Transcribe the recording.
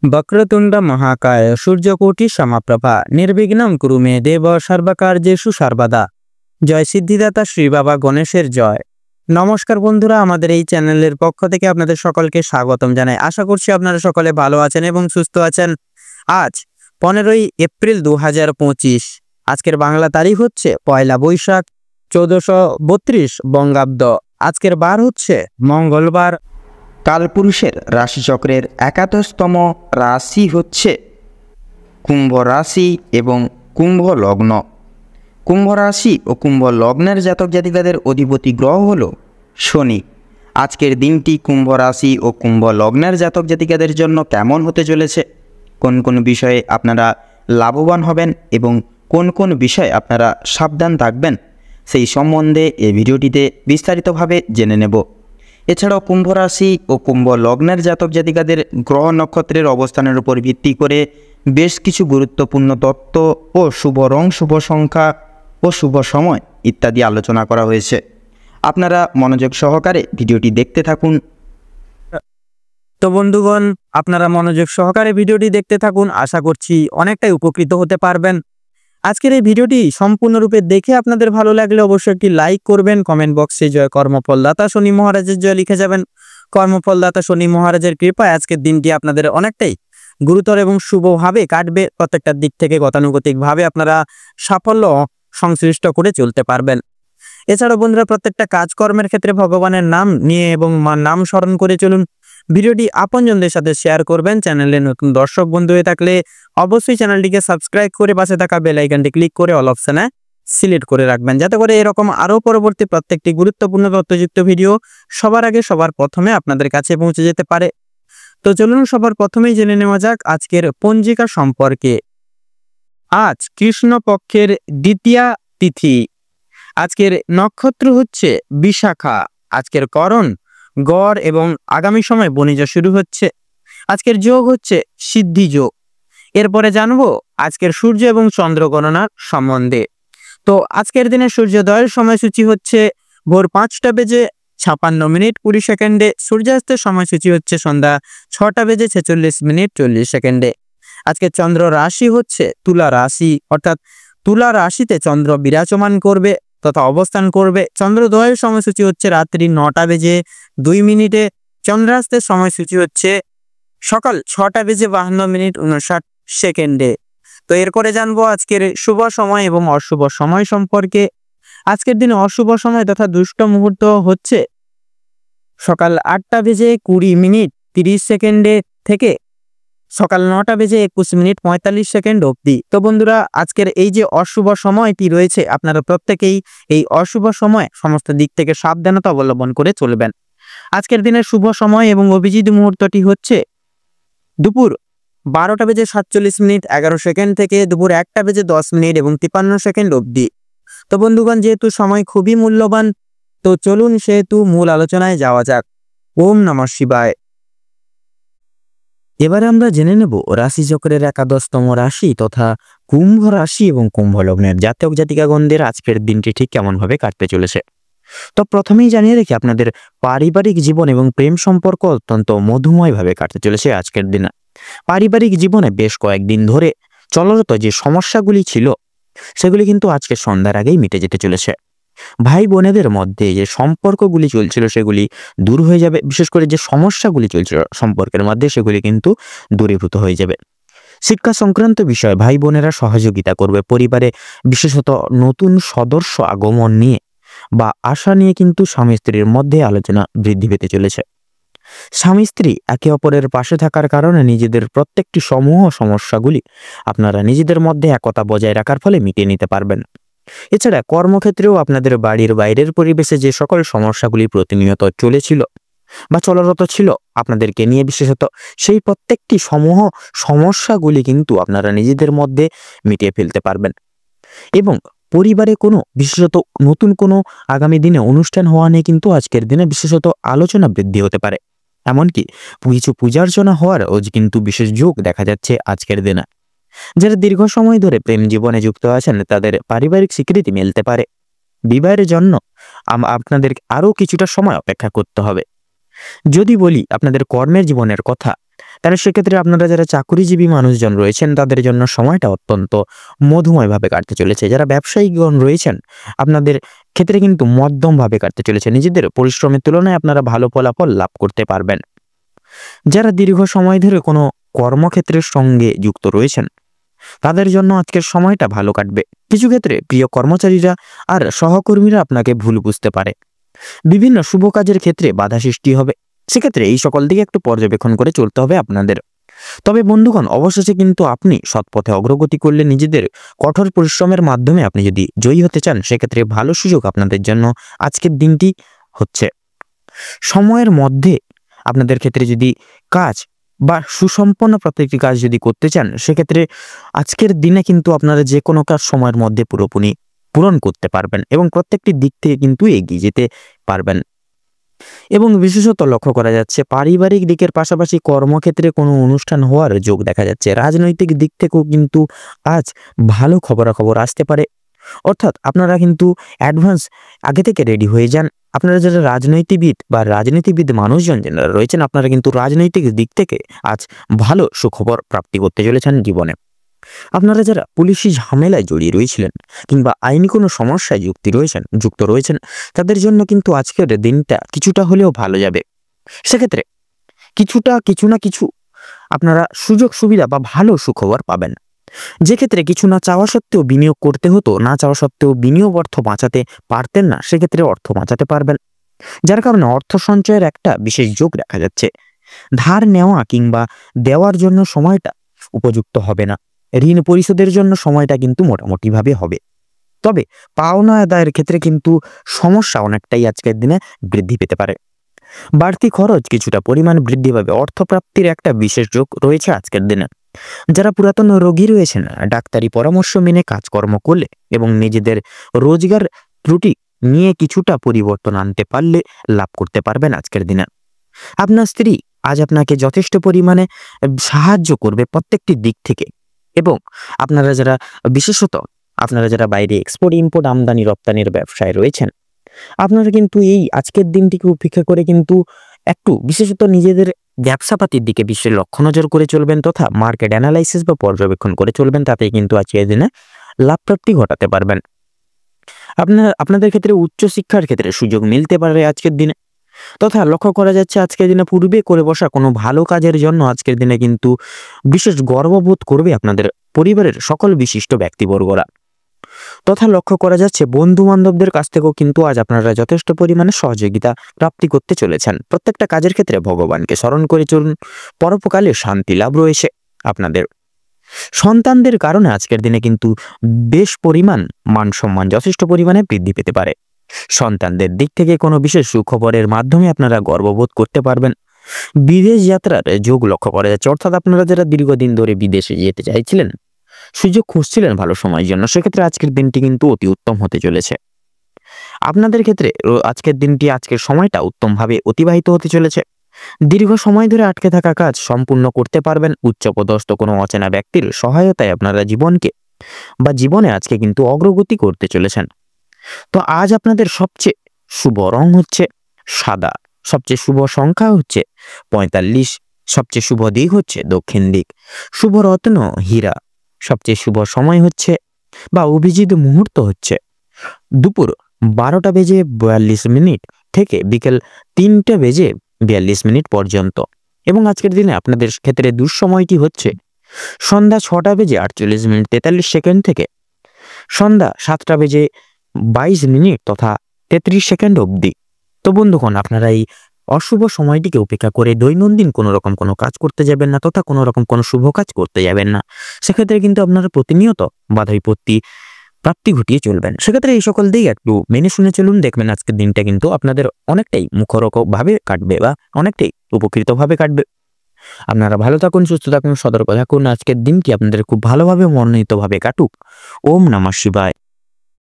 वक्रतुंड महाकाय सूर्यकोटि समप्रभा निर्विघ्नं कुरु मे देव सर्वकार्येषु सर्वदा। जय सिद्धिदाता श्री बाबा गणेशेर जय। नमस्कार बंधुरा, आमादेर এই চ্যানেলের পক্ষ থেকে আপনাদের সকলকে স্বাগতম জানাই। আশা করছি আপনারা সকলে ভালো আছেন এবং সুস্থ আছেন। আজ 15ই এপ্রিল 2025। আজকের বাংলা তারিখ হচ্ছে পয়লা বৈশাখ 1432 বঙ্গাব্দ। আজকের বার হচ্ছে মঙ্গলবার। কালপুরুষের রাশিচক্রের একাদশতম রাশি হচ্ছে কুম্ভ রাশি এবং কুম্ভ লগ্ন। কুম্ভ রাশি ও কুম্ভ লগ্নের জাতক জাতিকাদের অধিপতি গ্রহ হল শনি। আজকের দিনটি কুম্ভ রাশি ও কুম্ভ লগ্নের জাতক জাতিকাদের জন্য কেমন হতে চলেছে, কোন কোন বিষয়ে আপনারা লাভবান হবেন এবং কোন কোন বিষয়ে আপনারা সাবধান থাকবেন, সেই সম্বন্ধে এই ভিডিওটিতে বিস্তারিতভাবে জেনে নেব। এছাড়াও কুম্ভ রাশি ও কুম্ভ লগ্নের জাতক জাতিকাদের গ্রহ নক্ষত্রের অবস্থানের উপর ভিত্তি করে বেশ কিছু গুরুত্বপূর্ণ তত্ত্ব ও শুভ রং, শুভ সংখ্যা ও শুভ সময় ইত্যাদি আলোচনা করা হয়েছে। আপনারা মনোযোগ সহকারে ভিডিওটি দেখতে থাকুন। তো বন্ধুগণ, আপনারা মনোযোগ সহকারে ভিডিওটি দেখতে থাকুন। আশা করছি অনেকটাই উপকৃত হতে পারবেন। আজকের এই ভিডিওটি সম্পূর্ণরূপে দেখে আপনাদের ভালো লাগলে অবশ্যই একটি লাইক করবেন। কমেন্ট বক্সে জয় কর্মফলদাতা শনি মহারাজের জয় লিখে যাবেন। কর্মফলদাতা শনি মহারাজের কৃপায় আজকের দিনটি আপনাদের অনেকটাই গুরুতর এবং শুভভাবে কাটবে। প্রত্যেকটা দিক থেকে গতানুগতিকভাবে আপনারা সাফল্য সংশ্লিষ্ট করে চলতে পারবেন। এছাড়াও বন্ধুরা, প্রত্যেকটা কাজকর্মের ক্ষেত্রে ভগবানের নাম নিয়ে এবং নাম স্মরণ করে চলুন। ভিডিওটি আপনজনদের সাথে শেয়ার করবেন। চ্যানেলে নতুন দর্শক বন্ধু হয়ে থাকলে অবশ্যই চ্যানেলটিকে সাবস্ক্রাইব করে পাশে থাকা বেল আইকনটি ক্লিক করে অল অপশনে সিলেক্ট করে রাখবেন, যাতে করে এরকম আরও পরবর্তী প্রত্যেকটি গুরুত্বপূর্ণ তথ্যযুক্ত ভিডিও সবার আগে সবার প্রথমে আপনাদের কাছে পৌঁছে যেতে পারে। তো চলুন সবার প্রথমেই জেনে নেওয়া যাক আজকের পঞ্জিকা সম্পর্কে। আজ কৃষ্ণপক্ষের দ্বিতীয়া তিথি। আজকের নক্ষত্র হচ্ছে বিশাখা। আজকের করণ গড় এবং আগামী সময় বণিজ শুরু হচ্ছে। আজকের যোগ হচ্ছে সিদ্ধি যোগ। এরপরে জানবো আজকের সূর্য এবং চন্দ্র গণনার সম্বন্ধে। তো আজকের দিনে সূর্যোদয়ের সময়সূচি হচ্ছে ভোর 5:56 সূর্যাস্তের সময়সূচি হচ্ছে সন্ধ্যা 6:46 আজকে চন্দ্র রাশি হচ্ছে তুলা রাশি, অর্থাৎ তুলা রাশিতে চন্দ্র বিরাজমান করবে তথা অবস্থান করবে। চন্দ্রোদয়ের সময়সূচি হচ্ছে রাত্রি 9:02। চন্দ্রাস্তের সময়সূচি হচ্ছে সকাল 6:52 তো এরপরে জানবো আজকের শুভ সময় এবং অশুভ সময় সম্পর্কে। আজকের দিনে অশুভ সময় তথা দুষ্ট মুহূর্ত হচ্ছে সকাল 8:20:30 থেকে সকাল 9:21:45 অবধি। তো বন্ধুরা, আজকের এই যে অশুভ সময়টি রয়েছে, আপনারা প্রত্যেকেই এই অশুভ সময় সমস্ত দিক থেকে সাবধানতা অবলম্বন করে চলবেন। আজকের দিনের শুভ সময় এবং অভিজিৎ মুহূর্তটি হচ্ছে দুপুর 12:47:11 থেকে দুপুর 1:10 এবং 53 অবধি। তো বন্ধুগণ, যেহেতু সময় খুবই মূল্যবান, তো চলুন সেহেতু মূল আলোচনায় যাওয়া যাক। ওম নমঃ শিবায়। এবারে আমরা জেনে নেব রাশিচক্রের একাদশতম রাশি তথা কুম্ভ রাশি এবং কুম্ভ লগ্নের জাতক জাতিকাগণদের আজকের দিনটি ঠিক কেমনভাবে কাটতে চলেছে। তো প্রথমেই জানিয়ে রেখে আপনাদের পারিবারিক জীবন এবং প্রেম সম্পর্ক অত্যন্ত মধুময়ভাবে কাটতে চলেছে আজকের দিনে। পারিবারিক জীবনে বেশ কয়েকদিন ধরে চলরত যে সমস্যাগুলি ছিল সেগুলি কিন্তু আজকে সন্ধ্যার আগেই মিটে যেতে চলেছে। ভাই বোনেদের মধ্যে যে সম্পর্কগুলি চলছিল সেগুলি দূর হয়ে যাবে। বিশেষ করে যে সমস্যাগুলি চলছিল সম্পর্কের মধ্যে সেগুলি কিন্তু দূরীভূত হয়ে যাবে। শিক্ষা সংক্রান্ত বিষয়ে ভাই বোনেরা সহযোগিতা করবে। পরিবারে বিশেষত নতুন সদস্য আগমন নিয়ে বা আশা নিয়ে কিন্তু স্বামী স্ত্রীর মধ্যে আলোচনা বৃদ্ধি পেতে চলেছে। স্বামী স্ত্রী একে অপরের পাশে থাকার কারণে নিজেদের প্রত্যেকটি সমূহ সমস্যাগুলি আপনারা নিজেদের মধ্যে একতা বজায় রাখার ফলে মিটিয়ে নিতে পারবেন। এছাড়া কর্মক্ষেত্রেও আপনাদের বাড়ির বাইরের পরিবেশে যে সকল সমস্যাগুলি প্রতিনিয়ত চলেছিল বা চলরত ছিল আপনাদেরকে নিয়ে বিশেষত, সেই প্রত্যেকটি সমূহ সমস্যাগুলি কিন্তু আপনারা নিজেদের মধ্যে মিটিয়ে ফেলতে পারবেন। এবং পরিবারে কোনো বিশেষত নতুন কোনো আগামী দিনে অনুষ্ঠান হওয়া নিয়ে কিন্তু আজকের দিনে বিশেষত আলোচনা বৃদ্ধি হতে পারে। এমনকি কিছু পূজার্চনা হওয়ারও কিন্তু বিশেষ যোগ দেখা যাচ্ছে আজকের দিনে। যারা দীর্ঘ সময় ধরে প্রেম জীবনে যুক্ত আছেন তাদের পারিবারিক স্বীকৃতি মিলতে পারে। বিবাহের জন্য আপনাদের আরও কিছুটা সময় অপেক্ষা করতে হবে। যদি বলি আপনাদের কর্মের জীবনের কথা, তাহলে সেক্ষেত্রে আপনারা যারা চাকুরিজীবী মানুষজন রয়েছেন তাদের জন্য সময়টা অত্যন্ত মধুময়ভাবে কাটতে চলেছে। যারা ব্যবসায়ীগণ রয়েছেন আপনাদের ক্ষেত্রে কিন্তু মধ্যমভাবে কাটতে চলেছে। নিজেদের পরিশ্রমের তুলনায় আপনারা ভালো ফলাফল লাভ করতে পারবেন। যারা দীর্ঘ সময় ধরে কোনো কর্মক্ষেত্রের সঙ্গে যুক্ত রয়েছেন তাদের জন্য আজকের সময়টা ভালো কাটবে। কিছু ক্ষেত্রে প্রিয় কর্মচারীরা আর সহকর্মীরা আপনাকে ভুল বুঝতে পারে। বিভিন্ন শুভ কাজের ক্ষেত্রে বাধা সৃষ্টি হবে। সেক্ষেত্রে এই সকল দিকে একটু পর্যবেক্ষণ করে চলতে হবে আপনাদের। তবে বন্ধুগণ, অবশেষে কিন্তু আপনি সৎপথে অগ্রগতি করলে নিজেদের কঠোর পরিশ্রমের মাধ্যমে আপনি যদি জয়ী হতে চান সেক্ষেত্রে ভালো সুযোগ আপনাদের জন্য আজকের দিনটি হচ্ছে। সময়ের মধ্যে আপনাদের ক্ষেত্রে যদি কাজ বা সুসম্পন্ন প্রত্যেকটি কাজ যদি করতে চান সেক্ষেত্রে আজকের দিনে কিন্তু আপনারা যে কোনো কাজ সময়ের মধ্যে পুরোপুরি পূরণ করতে পারবেন এবং প্রত্যেকটি দিক থেকে কিন্তু এগিয়ে যেতে পারবেন। এবং বিশেষত লক্ষ্য করা যাচ্ছে পারিবারিক দিকের পাশাপাশি কর্মক্ষেত্রে কোনো অনুষ্ঠান হওয়ার যোগ দেখা যাচ্ছে। রাজনৈতিক দিক থেকেও কিন্তু আজ ভালো খবরাখবর আসতে পারে। অর্থাৎ আপনারা কিন্তু অ্যাডভান্স আগে থেকে রেডি হয়ে যান। আপনারা যারা রাজনীতিবিদ মানুষজন যারা রয়েছেন আপনারা কিন্তু রাজনৈতিক দিক থেকে আজ ভালো সুখবর প্রাপ্তি করতে চলেছেন জীবনে। আপনারা যারা পুলিশি ঝামেলায় জড়িয়ে রয়েছিলেন কিংবা আইনি কোনো সমস্যায় যুক্ত রয়েছেন তাদের জন্য কিন্তু আজকের দিনটা কিছুটা হলেও ভালো যাবে। সেক্ষেত্রে কিছু না কিছু আপনারা সুযোগ সুবিধা বা ভালো সুখবর পাবেন। যে ক্ষেত্রে কিছু না চাওয়া সত্ত্বেও বিনিয়োগ করতে হতো, না চাওয়া সত্ত্বেও বিনিয়োগ অর্থ বাঁচাতে পারতেন না, সেক্ষেত্রে অর্থ বাঁচাতে পারবেন। যার কারণে অর্থ সঞ্চয়ের একটা বিশেষ যোগ দেখা যাচ্ছে। ধার নেওয়া কিংবা দেওয়ার জন্য সময়টা উপযুক্ত হবে না। ঋণ পরিশোধের জন্য সময়টা কিন্তু মোটামুটিভাবে হবে। তবে পাওনা আদায়ের ক্ষেত্রে কিন্তু সমস্যা অনেকটাই আজকের দিনে বৃদ্ধি পেতে পারে। বাড়তি খরচ কিছুটা পরিমাণ বৃদ্ধি পাবে। অর্থপ্রাপ্তির একটা বিশেষ যোগ রয়েছে আজকের দিনে। যারা পুরাতন রোগী রয়েছেন ডাক্তারি পরামর্শ মেনে কাজকর্ম করলে এবং নিজেদের রোজগার ত্রুটি নিয়ে কিছুটা পরিবর্তন আনতে পারলে লাভ করতে পারবেন আজকের দিনে। আপনার স্ত্রী আজ আপনাকে যথেষ্ট পরিমাণে সাহায্য করবে প্রত্যেকটি দিক থেকে। এবং আপনারা যারা বাইরে এক্সপোর্ট ইম্পোর্ট আমদানি রপ্তানির ব্যবসায় রয়েছেন আপনারা কিন্তু এই আজকের দিনটিকে উপেক্ষা করে কিন্তু একটু বিশেষত নিজেদের ব্যবসাপাতির দিকে বিশেষ লক্ষ্য নজর করে চলবেন তথা মার্কেট অ্যানালাইসিস বা পর্যবেক্ষণ করে চলবেন। তাতে কিন্তু আজকের দিনে লাভ প্রাপ্তি ঘটাতে পারবেন। আপনাদের ক্ষেত্রে উচ্চশিক্ষার ক্ষেত্রে সুযোগ মিলতে পারে আজকের দিনে। তথা লক্ষ্য করা যাচ্ছে আজকের দিনে পূর্বে করে বসা কোনো ভালো কাজের জন্য আজকের দিনে কিন্তু বিশেষ গর্ববোধ করবে আপনাদের পরিবারের সকল বিশিষ্ট ব্যক্তিবর্গরা। তথা লক্ষ্য করা যাচ্ছে বন্ধু বান্ধবদের কাছ থেকেও কিন্তু আজ আপনারা যথেষ্ট পরিমাণে সহযোগিতা প্রাপ্তি করতে চলেছেন। প্রত্যেকটা কাজের ক্ষেত্রে ভগবানকে স্মরণ করে চলুন। পরোপকালে শান্তি লাভ রয়েছে আপনাদের। সন্তানদের কারণে আজকের দিনে কিন্তু বেশ পরিমাণ মান সম্মান যথেষ্ট পরিমাণে বৃদ্ধি পেতে পারে। সন্তানদের দিক থেকে কোনো বিশেষ সুখবরের মাধ্যমে আপনারা গর্ববোধ করতে পারবেন। বিদেশ যাত্রার যোগ লক্ষ্য করা যাচ্ছে। অর্থাৎ আপনারা যারা দীর্ঘদিন ধরে বিদেশে যেতে চাইছিলেন, সুযোগ খুঁজছিলেন ভালো সময়ের জন্য, সেক্ষেত্রে আজকের দিনটি কিন্তু অতি উত্তম হতে চলেছে আপনাদের ক্ষেত্রে। আজকের সময়টা উত্তমভাবে অতিবাহিত হতে চলেছে। দীর্ঘ সময় ধরে আটকে থাকা কাজ সম্পূর্ণ করতে পারবেন। উচ্চপদস্থ কোনো অচেনা ব্যক্তির সহায়তায় আপনারা জীবনে আজকে কিন্তু অগ্রগতি করতে চলেছেন। তো আজ আপনাদের সবচেয়ে শুভ রং হচ্ছে সাদা, সবচেয়ে শুভ সংখ্যা হচ্ছে 45, সবচেয়ে শুভ দিক হচ্ছে দক্ষিণ দিক, শুভ রত্ন হীরা, সবচেয়ে শুভ সময় হচ্ছে বা অভিজিৎ মুহূর্ত হচ্ছে দুপুর 12:42 থেকে বিকেল 3:42 পর্যন্ত। এবং আজকের দিনে আপনাদের ক্ষেত্রে দুঃসময়টি হচ্ছে সন্ধ্যা 6:48 থেকে সন্ধ্যা 7:22 তথা 33 অবধি। তো বন্ধুগণ, আপনারা এই অশুভ সময়টিকে উপেক্ষা করে দৈনন্দিন কোনো রকম কোনো কাজ করতে যাবেন না তথা কোনো রকম কোনো শুভ কাজ করতে যাবেন না। সেক্ষেত্রে কিন্তু আপনারা প্রতিনিয়ত বাধা বিপত্তি প্রাপ্তি ঘটিয়ে চলবেন। সেক্ষেত্রে এই সকল দিক একটু মেনে শুনে চলুন, দেখবেন আজকের দিনটা কিন্তু আপনাদের অনেকটাই মুখরোচকভাবে কাটবে বা অনেকটাই উপকৃতভাবে কাটবে। আপনারা ভালো থাকুন, সুস্থ থাকুন, সতর্ক থাকুন। আজকের দিনটি আপনাদের খুব ভালোভাবে মনোনীতভাবে কাটুক। ওম নমঃ শিবায়।